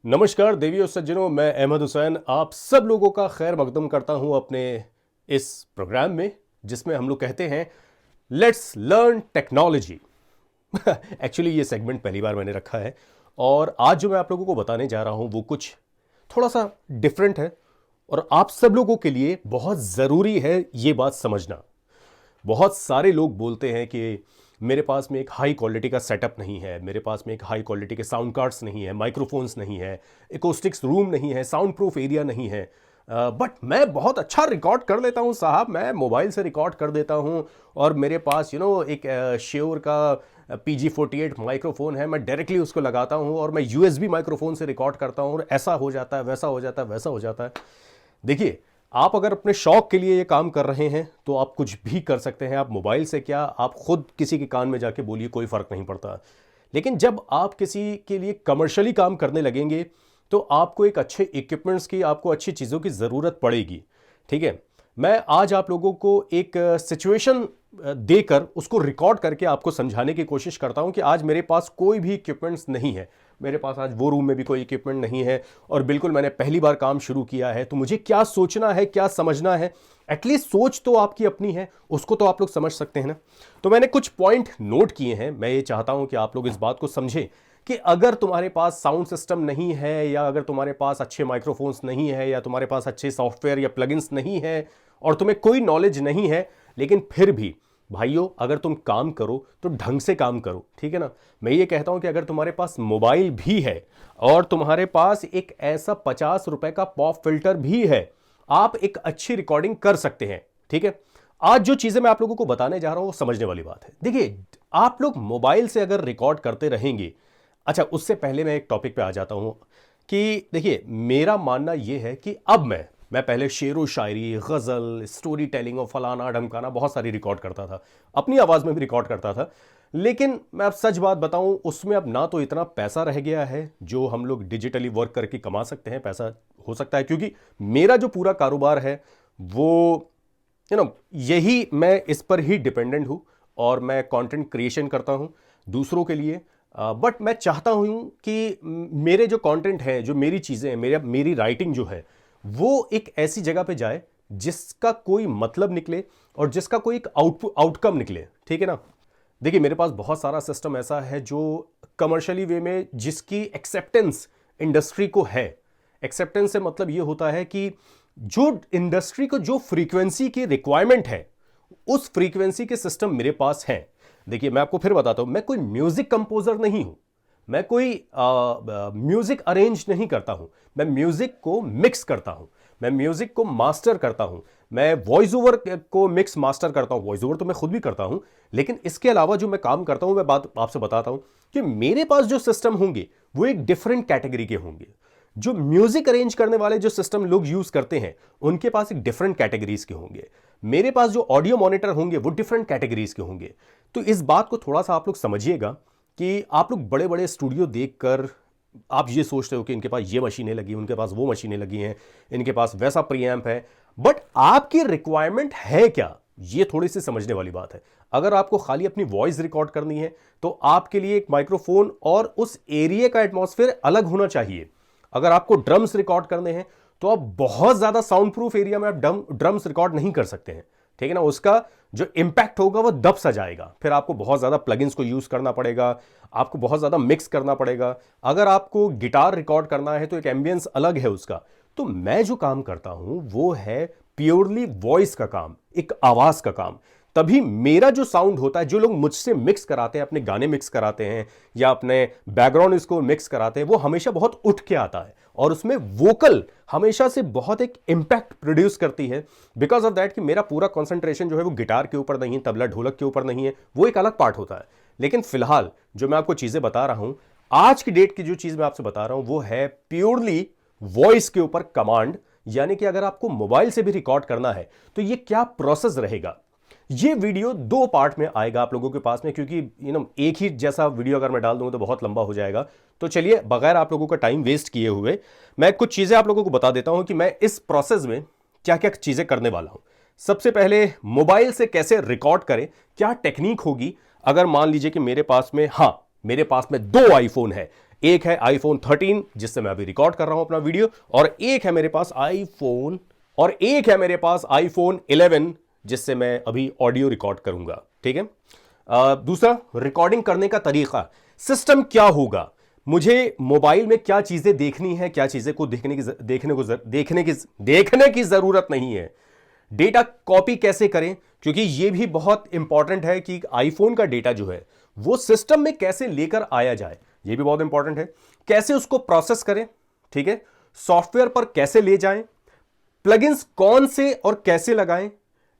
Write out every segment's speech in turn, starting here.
नमस्कार देवी और सज्जनों, मैं अहमद हुसैन आप सब लोगों का खैर मकदम करता हूं अपने इस प्रोग्राम में जिसमें हम लोग कहते हैं लेट्स लर्न टेक्नोलॉजी। एक्चुअली ये सेगमेंट पहली बार मैंने रखा है और आज जो मैं आप लोगों को बताने जा रहा हूं वो कुछ थोड़ा सा डिफरेंट है और आप सब लोगों के लिए बहुत ज़रूरी है ये बात समझना। बहुत सारे लोग बोलते हैं कि मेरे पास में एक हाई क्वालिटी का सेटअप नहीं है, मेरे पास में एक हाई क्वालिटी के साउंड कार्ड्स नहीं है, माइक्रोफोन्स नहीं है, एकोस्टिक्स रूम नहीं है, साउंड प्रूफ एरिया नहीं है। बट मैं बहुत अच्छा रिकॉर्ड कर लेता हूँ साहब, मैं मोबाइल से रिकॉर्ड कर देता हूँ और मेरे पास एक श्योर का PG48 माइक्रोफोन है, मैं डायरेक्टली उसको लगाता हूँ और मैं USB माइक्रोफोन से रिकॉर्ड करता हूँ और ऐसा हो जाता है, वैसा हो जाता है, वैसा हो जाता है। देखिए, आप अगर अपने शौक के लिए ये काम कर रहे हैं तो आप कुछ भी कर सकते हैं। आप मोबाइल से क्या, आप खुद किसी के कान में जाके बोलिए, कोई फर्क नहीं पड़ता। लेकिन जब आप किसी के लिए कमर्शियली काम करने लगेंगे तो आपको एक अच्छे इक्विपमेंट्स की, आपको अच्छी चीज़ों की ज़रूरत पड़ेगी। ठीक है, मैं आज आप लोगों को एक सिचुएशन देकर उसको रिकॉर्ड करके आपको समझाने की कोशिश करता हूं कि आज मेरे पास कोई भी इक्विपमेंट्स नहीं है, मेरे पास आज वो रूम में भी कोई इक्विपमेंट नहीं है और बिल्कुल मैंने पहली बार काम शुरू किया है, तो मुझे क्या सोचना है, क्या समझना है। एटलीस्ट सोच तो आपकी अपनी है, उसको तो आप लोग समझ सकते हैं ना। तो मैंने कुछ पॉइंट नोट किए हैं, मैं ये चाहता हूं कि आप लोग इस बात को समझें कि अगर तुम्हारे पास साउंड सिस्टम नहीं है या अगर तुम्हारे पास अच्छे माइक्रोफोन्स नहीं है या तुम्हारे पास अच्छे सॉफ्टवेयर या प्लगइन्स नहीं है और तुम्हें कोई नॉलेज नहीं है, लेकिन फिर भी भाइयों अगर तुम काम करो तो ढंग से काम करो। ठीक है ना। मैं ये कहता हूं कि अगर तुम्हारे पास मोबाइल भी है और तुम्हारे पास एक ऐसा 50 रुपए का पॉप फिल्टर भी है, आप एक अच्छी रिकॉर्डिंग कर सकते हैं। ठीक है, आज जो चीजें मैं आप लोगों को बताने जा रहा हूं वो समझने वाली बात है। देखिए, आप लोग मोबाइल से अगर रिकॉर्ड करते रहेंगे, अच्छा उससे पहले मैं एक टॉपिक पे आ जाता हूं कि देखिए, मेरा मानना यह है कि अब मैं पहले शेरो शायरी, गज़ल, स्टोरी टेलिंग और फलाना ढमकाना बहुत सारी रिकॉर्ड करता था, अपनी आवाज़ में भी रिकॉर्ड करता था। लेकिन मैं अब सच बात बताऊं, उसमें अब ना तो इतना पैसा रह गया है जो हम लोग डिजिटली वर्क करके कमा सकते हैं। पैसा हो सकता है क्योंकि मेरा जो पूरा कारोबार है वो यही, मैं इस पर ही डिपेंडेंट हूं और मैं कंटेंट क्रिएशन करता हूं दूसरों के लिए। बट मैं चाहता हूं कि मेरे जो कंटेंट है, जो मेरी चीज़ें हैं, मेरी राइटिंग जो है वो एक ऐसी जगह पे जाए जिसका कोई मतलब निकले और जिसका कोई एक आउटकम निकले। ठीक है ना। देखिए, मेरे पास बहुत सारा सिस्टम ऐसा है जो कमर्शियली वे में, जिसकी एक्सेप्टेंस इंडस्ट्री को है। एक्सेप्टेंस से मतलब ये होता है कि जो इंडस्ट्री को जो फ्रीक्वेंसी की रिक्वायरमेंट है उस फ्रीक्वेंसी के सिस्टम मेरे पास हैं। देखिए, मैं आपको फिर बताता हूं, मैं कोई म्यूजिक कंपोजर नहीं हूं, मैं कोई म्यूजिक अरेंज नहीं करता हूं, मैं म्यूजिक को मिक्स करता हूं, मैं म्यूजिक को मास्टर करता हूं, मैं वॉइस ओवर को मिक्स मास्टर करता हूं। वॉइस ओवर तो मैं खुद भी करता हूं, लेकिन इसके अलावा जो मैं काम करता हूं, मैं बात आपसे बताता हूं कि मेरे पास जो सिस्टम होंगे वो एक डिफरेंट कैटेगरी के होंगे। जो म्यूजिक अरेंज करने वाले जो सिस्टम लोग यूज करते हैं उनके पास एक डिफरेंट कैटेगरीज के होंगे। मेरे पास जो ऑडियो मॉनिटर होंगे वो डिफरेंट कैटेगरीज के होंगे। तो इस बात को थोड़ा सा आप लोग समझिएगा कि आप लोग बड़े बड़े स्टूडियो देखकर आप ये सोचते हो कि इनके पास ये मशीनें लगी, उनके पास वो मशीनें लगी हैं, इनके पास वैसा प्रीएम्प है। बट आपकी रिक्वायरमेंट है क्या, ये थोड़ी सी समझने वाली बात है। अगर आपको खाली अपनी वॉइस रिकॉर्ड करनी है तो आपके लिए एक माइक्रोफोन और उस एरिया का एटमॉस्फेयर अलग होना चाहिए। अगर आपको ड्रम्स रिकॉर्ड करने हैं तो आप बहुत ज्यादा साउंड प्रूफ एरिया में आप ड्रम्स रिकॉर्ड नहीं कर सकते हैं। ठीक है ना। उसका जो इंपैक्ट होगा वो दब सा जाएगा, फिर आपको बहुत ज्यादा प्लगइन्स को यूज करना पड़ेगा, आपको बहुत ज्यादा मिक्स करना पड़ेगा। अगर आपको गिटार रिकॉर्ड करना है तो एक एम्बियंस अलग है उसका। तो मैं जो काम करता हूं वो है प्योरली वॉइस का काम, एक आवाज का काम। तभी मेरा जो साउंड होता है, जो लोग मुझसे मिक्स कराते हैं, अपने गाने मिक्स कराते हैं या अपने बैकग्राउंड स्कोर मिक्स कराते हैं, वो हमेशा बहुत उठ के आता है और उसमें वोकल हमेशा से बहुत एक इंपैक्ट प्रोड्यूस करती है। बिकॉज ऑफ दैट कि मेरा पूरा कंसंट्रेशन जो है वो गिटार के ऊपर नहीं है, तबला ढोलक के ऊपर नहीं है, वो एक अलग पार्ट होता है। लेकिन फिलहाल जो मैं आपको चीजें बता रहा हूं, आज की डेट की जो चीज मैं आपसे बता रहा हूं वो है प्योरली वॉइस के ऊपर कमांड। यानी कि अगर आपको मोबाइल से भी रिकॉर्ड करना है तो ये क्या प्रोसेस रहेगा। ये वीडियो दो पार्ट में आएगा आप लोगों के पास में, क्योंकि एक ही जैसा वीडियो अगर मैं डाल दूंगा तो बहुत लंबा हो जाएगा। तो चलिए, बगैर आप लोगों का टाइम वेस्ट किए हुए मैं कुछ चीजें आप लोगों को बता देता हूं कि मैं इस प्रोसेस में क्या क्या चीजें करने वाला हूं। सबसे पहले, मोबाइल से कैसे रिकॉर्ड करें, क्या टेक्निक होगी। अगर मान लीजिए कि मेरे पास में दो आईफोन है, एक है iPhone 13 जिससे मैं अभी रिकॉर्ड कर रहा हूं अपना वीडियो, और एक है मेरे पास iPhone 11 जिससे मैं अभी ऑडियो रिकॉर्ड करूंगा। ठीक है। दूसरा, रिकॉर्डिंग करने का तरीका, सिस्टम क्या होगा, मुझे मोबाइल में क्या चीजें देखनी है, क्या चीजें को देखने की जरूरत नहीं है, डेटा कॉपी कैसे करें, क्योंकि यह भी बहुत इंपॉर्टेंट है कि आईफोन का डेटा जो है वो सिस्टम में कैसे लेकर आया जाए, यह भी बहुत इंपॉर्टेंट है। कैसे उसको प्रोसेस करें, ठीक है, सॉफ्टवेयर पर कैसे ले जाएं, प्लगइन्स कौन से और कैसे लगाएं,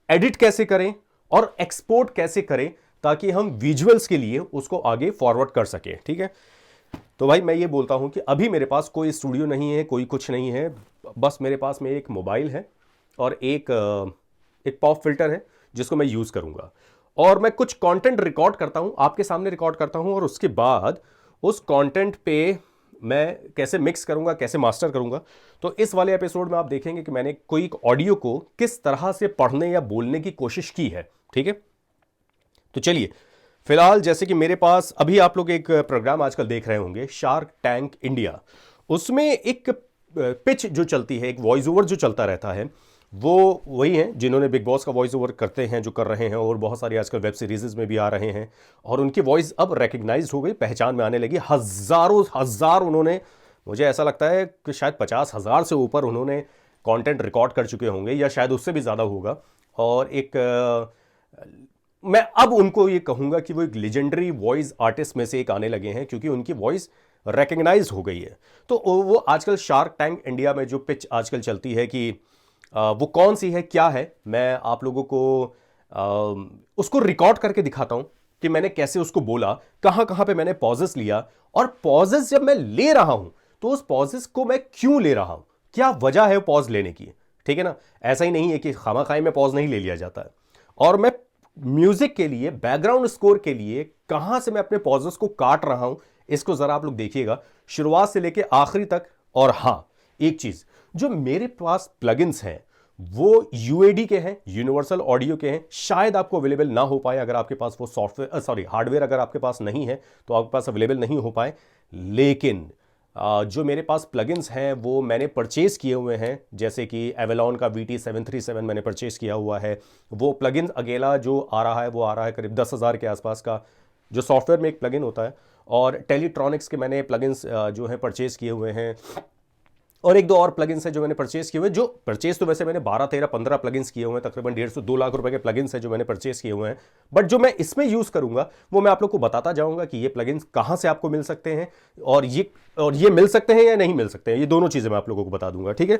एडिट कैसे करें और एक्सपोर्ट कैसे करें, ताकि हम विजुअल्स के लिए उसको आगे फॉरवर्ड कर सकें। ठीक है। तो भाई मैं ये बोलता हूं कि अभी मेरे पास कोई स्टूडियो नहीं है, कोई कुछ नहीं है, बस मेरे पास में एक मोबाइल है और एक पॉप फिल्टर है जिसको मैं यूज करूंगा, और मैं कुछ कंटेंट रिकॉर्ड करता हूं, आपके सामने रिकॉर्ड करता हूं, और उसके बाद उस कंटेंट पे मैं कैसे मिक्स करूंगा, कैसे मास्टर करूंगा। तो इस वाले एपिसोड में आप देखेंगे कि मैंने कोई ऑडियो को किस तरह से पढ़ने या बोलने की कोशिश की है। ठीक है। तो चलिए, फिलहाल जैसे कि मेरे पास अभी आप लोग एक प्रोग्राम आजकल देख रहे होंगे, शार्क टैंक इंडिया, उसमें एक पिच जो चलती है, एक वॉइस ओवर जो चलता रहता है, वो वही हैं जिन्होंने बिग बॉस का वॉइस ओवर करते हैं, जो कर रहे हैं, और बहुत सारी आजकल वेब सीरीज में भी आ रहे हैं, और उनकी वॉइस अब रिकग्नाइज हो गई, पहचान में आने लगी। हजार उन्होंने, मुझे ऐसा लगता है कि शायद 50,000 से ऊपर उन्होंने कंटेंट रिकॉर्ड कर चुके होंगे, या शायद उससे भी ज़्यादा होगा। और मैं अब उनको ये कहूँगा कि वो एक लेजेंडरी वॉइस आर्टिस्ट में से एक आने लगे हैं, क्योंकि उनकी वॉइस रिकग्नाइज हो गई है। तो वो आजकल शार्क टैंक इंडिया में जो पिच आजकल चलती है कि वो कौन सी है, क्या है, मैं आप लोगों को उसको रिकॉर्ड करके दिखाता हूं कि मैंने कैसे उसको बोला, कहां कहां पे मैंने पॉजेस लिया, और पॉजेस जब मैं ले रहा हूं तो उस पॉजेस को मैं क्यों ले रहा हूं, क्या वजह है पॉज लेने की। ठीक है ना। ऐसा ही नहीं है कि खामाखाई में पॉज नहीं ले लिया जाता है। और मैं म्यूजिक के लिए, बैकग्राउंड स्कोर के लिए कहां से मैं अपने पॉजेस को काट रहा हूं, इसको जरा आप लोग देखिएगा शुरुआत से लेके आखिरी तक। और हां, एक चीज, जो मेरे पास प्लगइन्स हैं वो यूएडी के हैं, यूनिवर्सल ऑडियो के हैं, शायद आपको अवेलेबल ना हो पाए अगर आपके पास वो सॉफ्टवेयर हार्डवेयर अगर आपके पास नहीं है तो आपके पास अवेलेबल नहीं हो पाए। लेकिन जो मेरे पास प्लगइन्स हैं वो मैंने परचेज किए हुए हैं, जैसे कि एवेलॉन का VT737 मैंने परचेज किया हुआ है। वो प्लगइन अकेला जो आ रहा है वो आ रहा है करीब 10,000 के आसपास का, जो सॉफ्टवेयर में एक प्लगइन होता है। और टेलीट्रॉनिक्स के मैंने प्लगइन्स जो हैं परचेज किए हुए हैं, और एक दो और प्लगइन्स हैं जो मैंने परचेज किए हुए हैं। जो परचेज तो वैसे मैंने 12, 13, 15 प्लगइन्स किए हुए हैं, तकरीबन 1.5 2 लाख रुपए के प्लगइन्स हैं जो मैंने परचेज किए हुए हैं। बट जो मैं इसमें यूज करूंगा वो मैं आप लोग को बताता जाऊंगा कि ये प्लगइन्स कहां से आपको मिल सकते हैं, और ये मिल सकते हैं या नहीं मिल सकते हैं, ये दोनों चीजें मैं आप लोगों को बता दूंगा। ठीक है।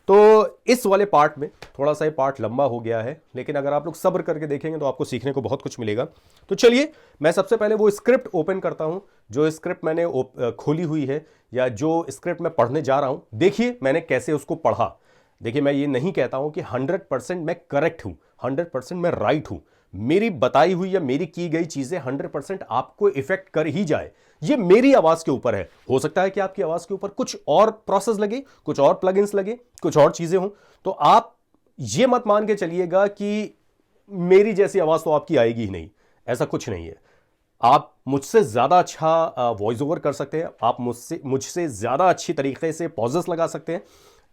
तो इस वाले पार्ट में थोड़ा सा ये पार्ट लंबा हो गया है, लेकिन अगर आप लोग सब्र करके देखेंगे तो आपको सीखने को बहुत कुछ मिलेगा। तो चलिए, मैं सबसे पहले वो स्क्रिप्ट ओपन करता हूं जो स्क्रिप्ट मैंने खोली हुई है, या जो स्क्रिप्ट मैं पढ़ने जा रहा हूं। देखिए मैंने कैसे उसको पढ़ा। देखिए, मैं ये नहीं कहता हूं कि 100% मैं करेक्ट हूं, 100% मैं राइट हूं। मेरी बताई हुई या मेरी की गई चीजें 100% आपको इफेक्ट कर ही जाए, ये मेरी आवाज के ऊपर है। हो सकता है कि आपकी आवाज के ऊपर कुछ और प्रोसेस लगे, कुछ और प्लगइन्स लगे, कुछ और चीजें हों, तो आप ये मत मान के चलिएगा कि मेरी जैसी आवाज तो आपकी आएगी ही नहीं। ऐसा कुछ नहीं है। आप मुझसे ज्यादा अच्छा वॉइस ओवर कर सकते हैं, आप मुझसे ज्यादा अच्छी तरीके से पॉजेस लगा सकते हैं,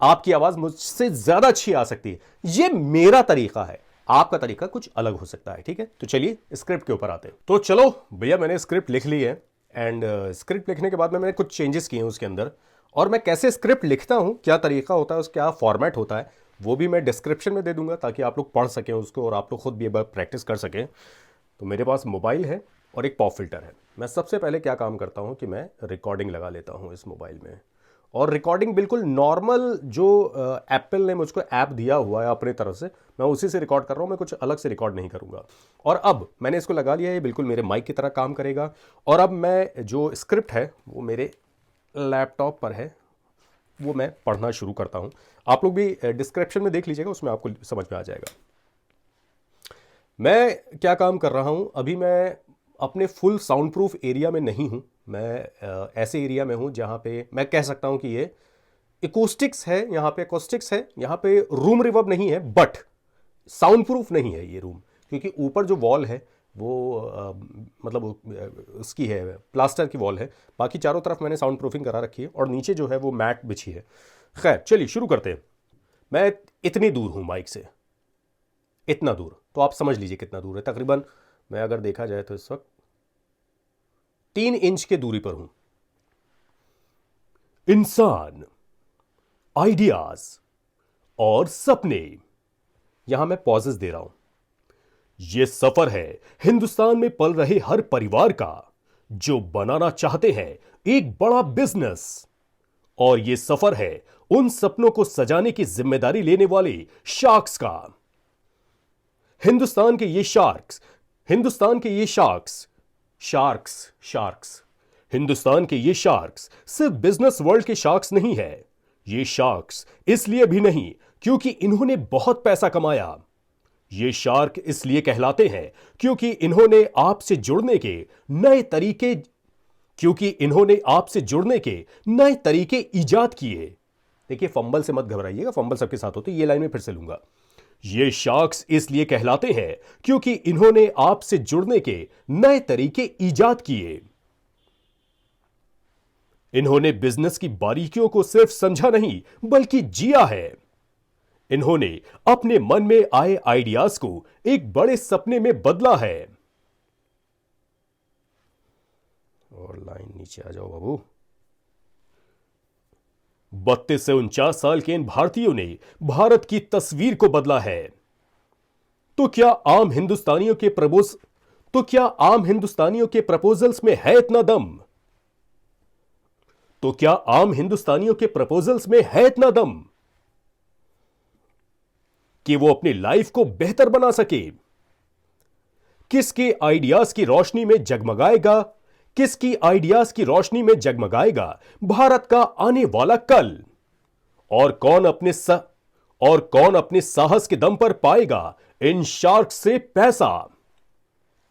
आपकी आवाज मुझसे ज्यादा अच्छी आ सकती है। ये मेरा तरीका है, आपका तरीका कुछ अलग हो सकता है। ठीक है। तो चलिए स्क्रिप्ट के ऊपर आते हैं। तो चलो भैया, मैंने स्क्रिप्ट लिख ली है, एंड स्क्रिप्ट लिखने के बाद में मैंने कुछ चेंजेस किए हैं उसके अंदर, और मैं कैसे स्क्रिप्ट लिखता हूं, क्या तरीका होता है, उसका क्या फॉर्मेट होता है, वो भी मैं डिस्क्रिप्शन में दे दूंगा ताकि आप लोग पढ़ सकें उसको और आप लोग खुद भी एक बार प्रैक्टिस कर सकें। तो मेरे पास मोबाइल है और एक पॉप फिल्टर है। मैं सबसे पहले क्या काम करता हूं कि मैं रिकॉर्डिंग लगा लेता हूं इस मोबाइल में, और रिकॉर्डिंग बिल्कुल नॉर्मल जो एप्पल ने मुझको ऐप दिया हुआ है अपनी तरफ से, मैं उसी से रिकॉर्ड कर रहा हूं, मैं कुछ अलग से रिकॉर्ड नहीं करूंगा। और अब मैंने इसको लगा लिया है, ये बिल्कुल मेरे माइक की तरह काम करेगा। और अब मैं जो स्क्रिप्ट है वो मेरे लैपटॉप पर है, वो मैं पढ़ना शुरू करता हूं। आप लोग भी डिस्क्रिप्शन में देख लीजिएगा, उसमें आपको समझ में आ जाएगा मैं क्या काम कर रहा हूं। अभी मैं अपने फुल साउंड प्रूफ एरिया में नहीं हूं, मैं ऐसे एरिया में हूं जहां पे मैं कह सकता हूं कि ये इकोस्टिक्स है, यहां पे इकोस्टिक्स है, यहां पे रूम रिवर्ब नहीं है, बट साउंड प्रूफ नहीं है ये रूम, क्योंकि ऊपर जो वॉल है मतलब उसकी है, प्लास्टर की वॉल है, बाकी चारों तरफ मैंने साउंड प्रूफिंग करा रखी है और नीचे जो है वो मैट बिछी है। खैर चलिए शुरू करते हैं। मैं इतनी दूर हूँ माइक से, इतना दूर, तो आप समझ लीजिए कितना दूर है। तकरीबन मैं अगर देखा जाए तो इस वक्त 3 इंच के दूरी पर हूं। इंसान, आइडियाज और सपने, यहां मैं पॉजेस दे रहा हूं। यह सफर है हिंदुस्तान में पल रहे हर परिवार का जो बनाना चाहते हैं एक बड़ा बिजनेस। और यह सफर है उन सपनों को सजाने की जिम्मेदारी लेने वाले शार्क्स का। हिंदुस्तान के ये शार्क्स हिंदुस्तान के ये शार्क्स सिर्फ बिजनेस वर्ल्ड के शार्क्स नहीं है। ये शार्क्स इसलिए भी नहीं क्योंकि इन्होंने बहुत पैसा कमाया। ये शार्क इसलिए कहलाते हैं क्योंकि इन्होंने आपसे जुड़ने के नए तरीके इजाद किए। देखिए, फंबल से मत घबराइएगा, फंबल सबके साथ होते, ये लाइन में फिर से लूंगा। ये शार्क्स इसलिए कहलाते हैं क्योंकि इन्होंने आपसे जुड़ने के नए तरीके इजाद किए। इन्होंने बिजनेस की बारीकियों को सिर्फ समझा नहीं बल्कि जिया है। इन्होंने अपने मन में आए आइडियाज को एक बड़े सपने में बदला है। और लाइन नीचे आ जाओ बाबू। 32 से 49 साल के इन भारतीयों ने भारत की तस्वीर को बदला है। तो क्या आम हिंदुस्तानियों के प्रपोजल्स में है इतना दम? कि वो अपनी लाइफ को बेहतर बना सके? किसकी आइडियाज की रोशनी में जगमगाएगा भारत का आने वाला कल? और कौन अपने साहस के दम पर पाएगा इन शार्क से पैसा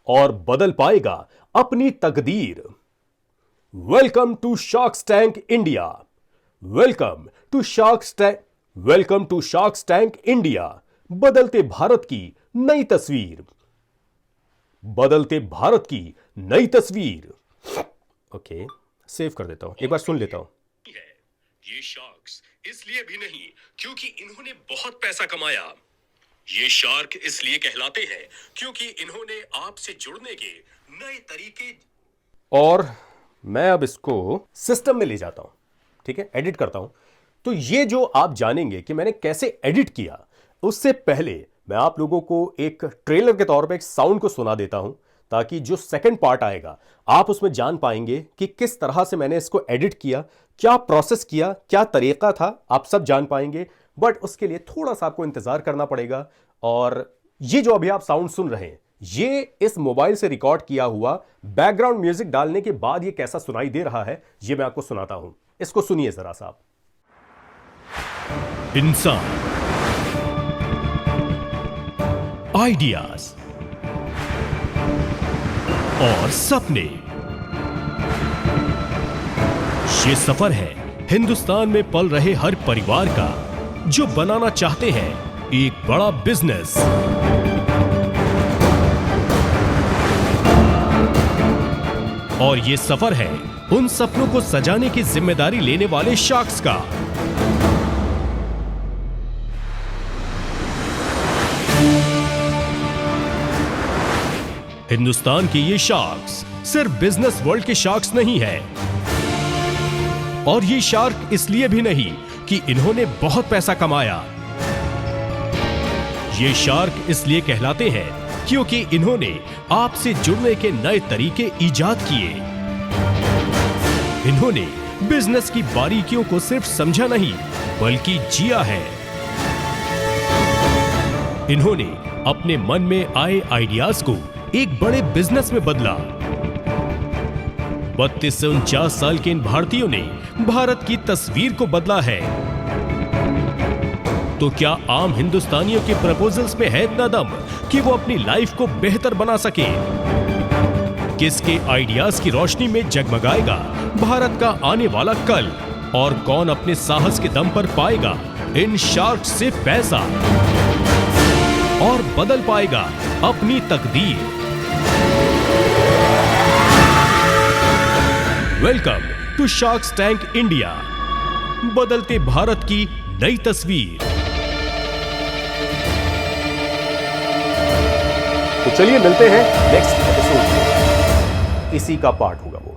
और बदल पाएगा अपनी तकदीर? Welcome to Sharks Tank India. बदलते भारत की नई तस्वीर। ओके, सेव कर देता हूं, एक बार सुन लेता हूं। ये शार्क्स इसलिए भी नहीं क्योंकि इन्होंने बहुत पैसा कमाया। ये शार्क इसलिए कहलाते हैं क्योंकि इन्होंने आपसे जुड़ने के नए तरीके। और मैं अब इसको सिस्टम में ले जाता हूं, ठीक है, एडिट करता हूं। तो ये जो आप जानेंगे कि मैंने कैसे एडिट किया, उससे पहले मैं आप लोगों को एक ट्रेलर के तौर पे एक साउंड को सुना देता हूं, ताकि जो सेकंड पार्ट आएगा आप उसमें जान पाएंगे कि किस तरह से मैंने इसको एडिट किया, क्या प्रोसेस किया, क्या तरीका था, आप सब जान पाएंगे। बट उसके लिए थोड़ा सा आपको इंतजार करना पड़ेगा। और ये जो अभी आप साउंड सुन रहे हैं, ये इस मोबाइल से रिकॉर्ड किया हुआ बैकग्राउंड म्यूजिक डालने के बाद ये कैसा सुनाई दे रहा है, ये मैं आपको सुनाता हूं। इसको सुनिए जरा सा आप। इंसान, आइडियाज और सपने, ये सफर है हिंदुस्तान में पल रहे हर परिवार का जो बनाना चाहते हैं एक बड़ा बिजनेस। और ये सफर है उन सपनों को सजाने की जिम्मेदारी लेने वाले शार्क्स का। हिंदुस्तान के ये शार्क्स सिर्फ बिजनेस वर्ल्ड के शार्क्स नहीं है। और ये शार्क इसलिए भी नहीं कि इन्होंने बहुत पैसा कमाया। ये शार्क इसलिए कहलाते हैं क्योंकि इन्होंने आपसे जुड़ने के नए तरीके इजाद किए। इन्होंने बिजनेस की बारीकियों को सिर्फ समझा नहीं बल्कि जिया है। इन्होंने अपने मन में आए आइडियाज को एक बड़े बिजनेस में बदला। 32 से 49 साल के इन भारतीयों ने भारत की तस्वीर को बदला है। तो क्या आम हिंदुस्तानियों के प्रपोजल्स में है इतना दम कि वो अपनी लाइफ को बेहतर बना सके? किसके आइडियाज की रोशनी में जगमगाएगा भारत का आने वाला कल? और कौन अपने साहस के दम पर पाएगा इन शार्क से पैसा और बदल पाएगा अपनी तकदीर? Welcome to Sharks Tank India, बदलते भारत की नई तस्वीर। तो चलिए मिलते हैं नेक्स्ट एपिसोड में, इसी का पार्ट होगा वो।